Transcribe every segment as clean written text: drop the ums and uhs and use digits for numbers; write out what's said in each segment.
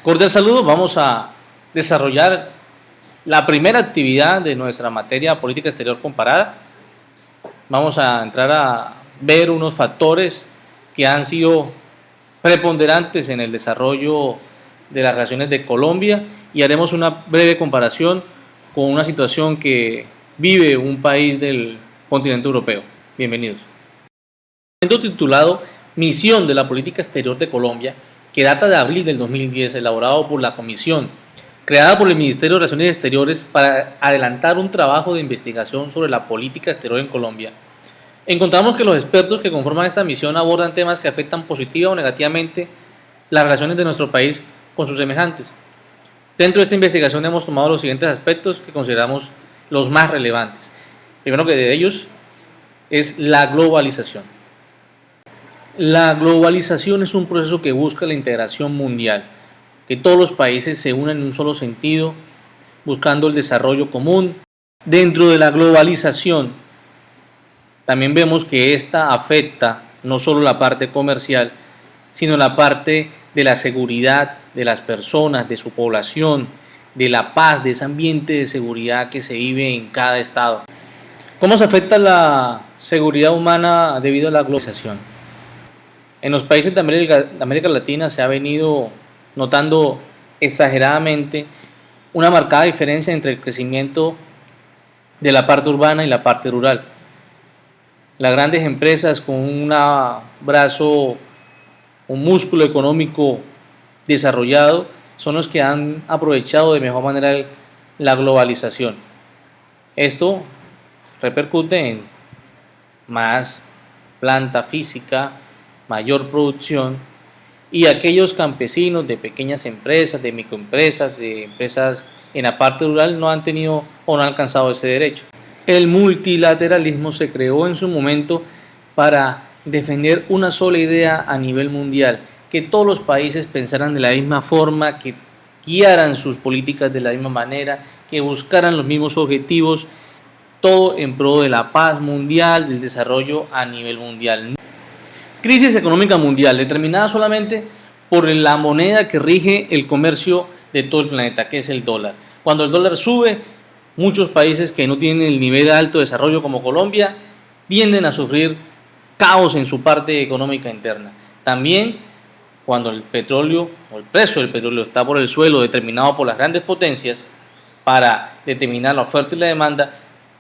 Cordial saludo, vamos a desarrollar la primera actividad de nuestra materia política exterior comparada. Vamos a entrar a ver unos factores que han sido preponderantes en el desarrollo de las relaciones de Colombia y haremos una breve comparación con una situación que vive un país del continente europeo. Bienvenidos. Documento titulado Misión de la Política Exterior de Colombia, que data de abril del 2010, elaborado por la Comisión creada por el Ministerio de Relaciones Exteriores para adelantar un trabajo de investigación sobre la política exterior en Colombia. Encontramos que los expertos que conforman esta misión abordan temas que afectan positiva o negativamente las relaciones de nuestro país con sus semejantes. Dentro de esta investigación hemos tomado los siguientes aspectos que consideramos los más relevantes. Primero que de ellos es la globalización. La globalización es un proceso que busca la integración mundial, que todos los países se unan en un solo sentido, buscando el desarrollo común. Dentro de la globalización, también vemos que esta afecta no solo la parte comercial, sino la parte de la seguridad de las personas, de su población, de la paz, de ese ambiente de seguridad que se vive en cada estado. ¿Cómo se afecta la seguridad humana debido a la globalización? En los países de América Latina se ha venido notando exageradamente una marcada diferencia entre el crecimiento de la parte urbana y la parte rural. Las grandes empresas con un brazo, un músculo económico desarrollado son los que han aprovechado de mejor manera la globalización. Esto repercute en más planta física, mayor producción, y aquellos campesinos de pequeñas empresas, de microempresas, de empresas en la parte rural no han tenido o no han alcanzado ese derecho. El multilateralismo se creó en su momento para defender una sola idea a nivel mundial, que todos los países pensaran de la misma forma, que guiaran sus políticas de la misma manera, que buscaran los mismos objetivos, todo en pro de la paz mundial, del desarrollo a nivel mundial. Crisis económica mundial, determinada solamente por la moneda que rige el comercio de todo el planeta, que es el dólar. Cuando el dólar sube, muchos países que no tienen el nivel de alto desarrollo como Colombia tienden a sufrir caos en su parte económica interna. También cuando el petróleo o el precio del petróleo está por el suelo, determinado por las grandes potencias para determinar la oferta y la demanda,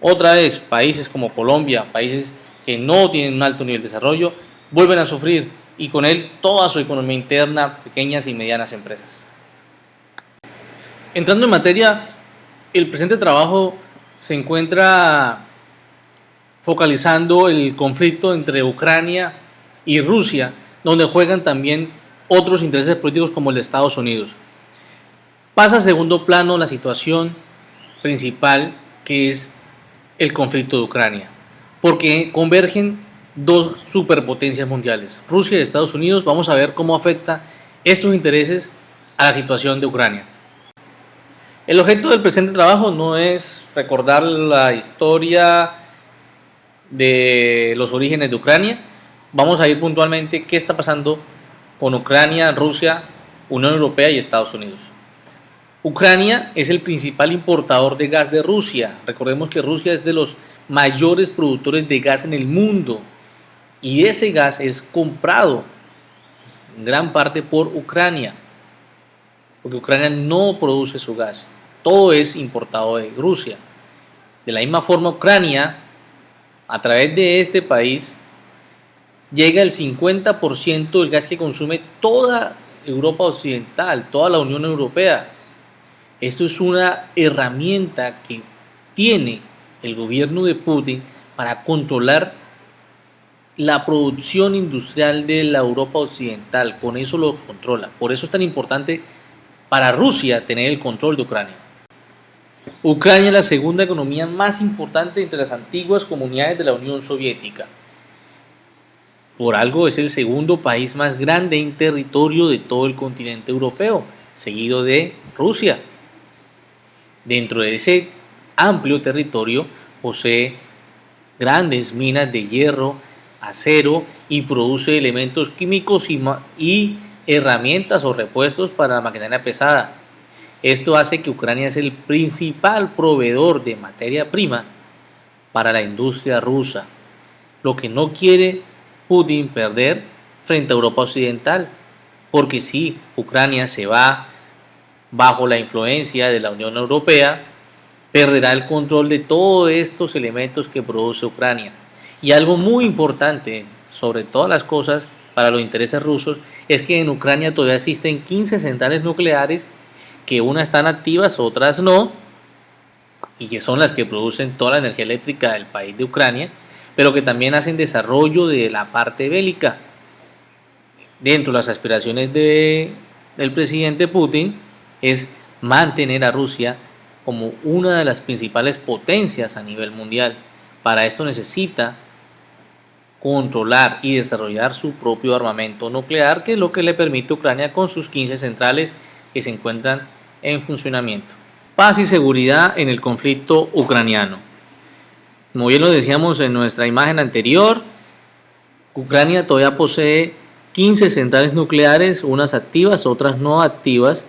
otra vez países como Colombia, países que no tienen un alto nivel de desarrollo, vuelven a sufrir y con él toda su economía interna, pequeñas y medianas empresas. Entrando en materia, el presente trabajo se encuentra focalizando el conflicto entre Ucrania y Rusia, donde juegan también otros intereses políticos como el de Estados Unidos. Pasa a segundo plano la situación principal, que es el conflicto de Ucrania, porque convergen dos superpotencias mundiales, Rusia y Estados Unidos. Vamos a ver cómo afecta estos intereses a la situación de Ucrania. El objeto del presente trabajo no es recordar la historia de los orígenes de Ucrania. Vamos a ir puntualmente qué está pasando con Ucrania, Rusia, Unión Europea y Estados Unidos. Ucrania es el principal importador de gas de Rusia. Recordemos que Rusia es de los mayores productores de gas en el mundo. Y ese gas es comprado en gran parte por Ucrania, porque Ucrania no produce su gas, todo es importado de Rusia. De la misma forma, Ucrania, a través de este país, llega el 50% del gas que consume toda Europa Occidental, toda la Unión Europea. Esto es una herramienta que tiene el gobierno de Putin para controlar la producción industrial de la Europa Occidental. Con eso lo controla. Por eso es tan importante para Rusia tener el control de Ucrania. Ucrania es la segunda economía más importante entre las antiguas comunidades de la Unión Soviética. Por algo es el segundo país más grande en territorio de todo el continente europeo, seguido de Rusia. Dentro de ese amplio territorio posee grandes minas de hierro, acero y produce elementos químicos y herramientas o repuestos para la maquinaria pesada. Esto hace que Ucrania es el principal proveedor de materia prima para la industria rusa, lo que no quiere Putin perder frente a Europa Occidental, porque si Ucrania se va bajo la influencia de la Unión Europea, perderá el control de todos estos elementos que produce Ucrania. Y algo muy importante, sobre todas las cosas, para los intereses rusos, es que en Ucrania todavía existen 15 centrales nucleares, que unas están activas, otras no, y que son las que producen toda la energía eléctrica del país de Ucrania, pero que también hacen desarrollo de la parte bélica. Dentro de las aspiraciones del presidente Putin es mantener a Rusia como una de las principales potencias a nivel mundial. Para esto necesita controlar y desarrollar su propio armamento nuclear, que es lo que le permite a Ucrania con sus 15 centrales que se encuentran en funcionamiento. Paz y seguridad en el conflicto ucraniano. Como bien lo decíamos en nuestra imagen anterior, Ucrania todavía posee 15 centrales nucleares, unas activas, otras no activas,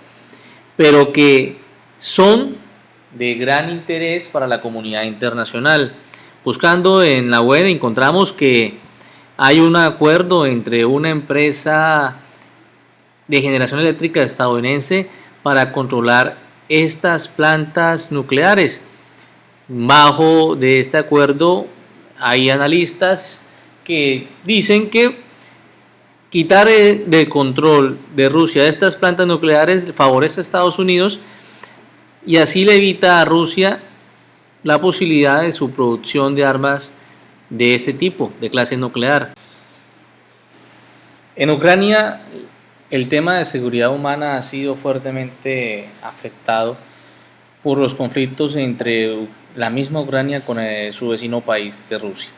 pero que son de gran interés para la comunidad internacional. Buscando en la web encontramos que hay un acuerdo entre una empresa de generación eléctrica estadounidense para controlar estas plantas nucleares. Bajo de este acuerdo hay analistas que dicen que quitar del control de Rusia estas plantas nucleares favorece a Estados Unidos y así le evita a Rusia la posibilidad de su producción de armas de este tipo, de clase nuclear. En Ucrania el tema de seguridad humana ha sido fuertemente afectado por los conflictos entre la misma Ucrania con su vecino país de Rusia.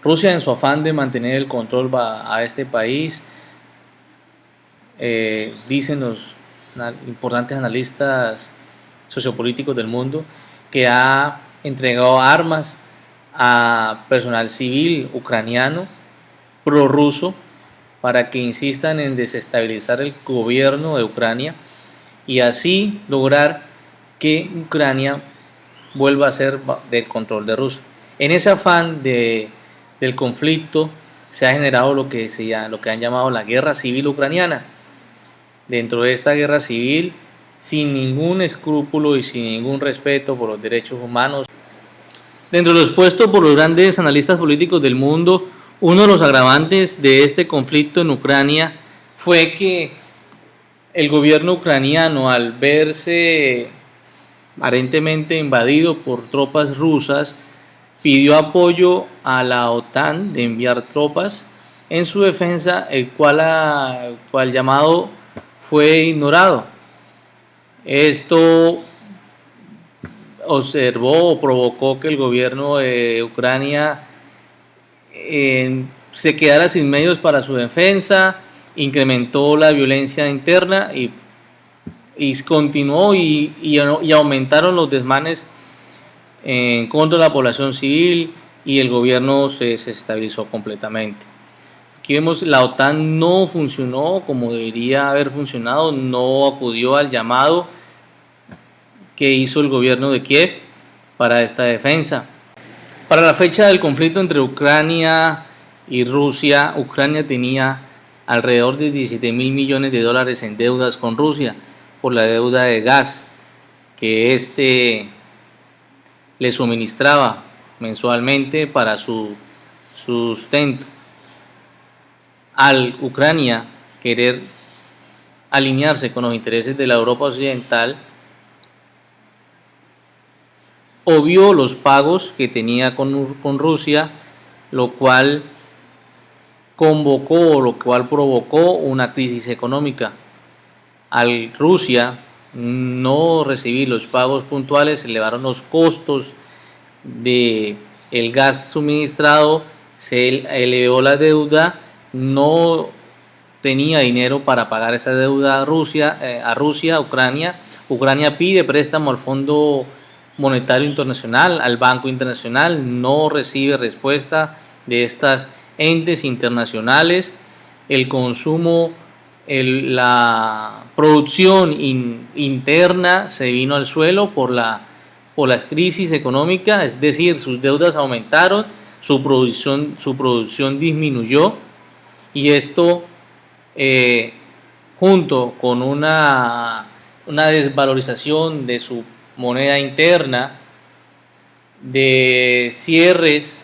Rusia, en su afán de mantener el control a este país, dicen los importantes analistas sociopolíticos del mundo, que ha entregado armas a personal civil ucraniano prorruso para que insistan en desestabilizar el gobierno de Ucrania y así lograr que Ucrania vuelva a ser del control de Rusia. En ese afán del conflicto se ha generado lo que han llamado la guerra civil ucraniana. Dentro de esta guerra civil, sin ningún escrúpulo y sin ningún respeto por los derechos humanos, dentro de lo expuesto por los grandes analistas políticos del mundo, uno de los agravantes de este conflicto en Ucrania fue que el gobierno ucraniano, al verse aparentemente invadido por tropas rusas, pidió apoyo a la OTAN de enviar tropas en su defensa, el cual llamado fue ignorado. Esto observó o provocó que el gobierno de Ucrania se quedara sin medios para su defensa, incrementó la violencia interna y continuó y aumentaron los desmanes en contra de la población civil y el gobierno se desestabilizó completamente. Aquí vemos la OTAN no funcionó como debería haber funcionado, no acudió al llamado que hizo el gobierno de Kiev para esta defensa. Para la fecha del conflicto entre Ucrania y Rusia, Ucrania tenía alrededor de 17.000 millones de dólares en deudas con Rusia por la deuda de gas que le suministraba mensualmente para su sustento. Al Ucrania querer alinearse con los intereses de la Europa Occidental, obvió los pagos que tenía con Rusia, lo cual provocó una crisis económica. Al Rusia no recibir los pagos puntuales, se elevaron los costos del gas suministrado, se elevó la deuda, no tenía dinero para pagar esa deuda a Ucrania. Ucrania pide préstamo al Fondo Monetario Internacional, al Banco Internacional, no recibe respuesta de estas entes internacionales. El consumo la producción interna se vino al suelo por la crisis económica, es decir, sus deudas aumentaron, su producción disminuyó, y esto junto con una desvalorización de su moneda interna, de cierres